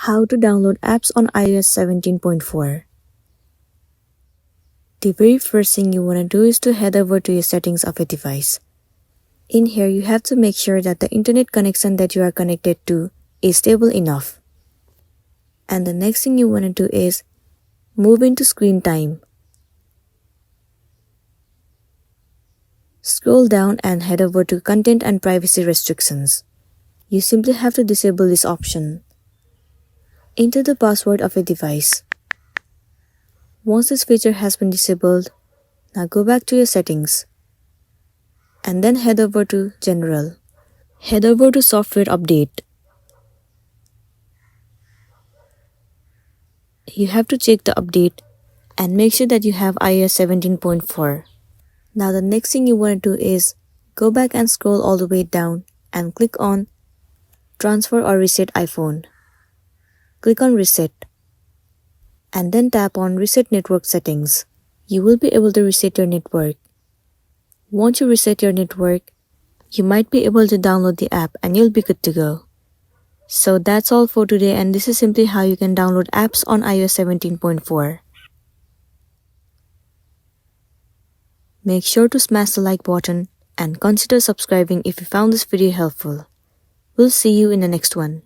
How to download apps on iOS 17.4. The very first thing you want to do is to head over to your settings of your device. In here, you have to make sure that the internet connection that you are connected to is stable enough. And the next thing you want to do is move into screen time. Scroll down and head over to content and privacy restrictions. You simply have to disable this option. Enter the password of your device. Once this feature has been disabled, now go back to your settings and then head over to General. Head over to Software Update. You have to check the update and make sure that you have iOS 17.4. Now the next thing you want to do is go back and scroll all the way down and click on Transfer or Reset iPhone. Click on Reset and then tap on Reset Network Settings. You will be able to reset your network. Once you reset your network, you might be able to download the app and you'll be good to go. So that's all for today, and this is simply how you can download apps on iOS 17.4. Make sure to smash the like button and consider subscribing if you found this video helpful. We'll see you in the next one.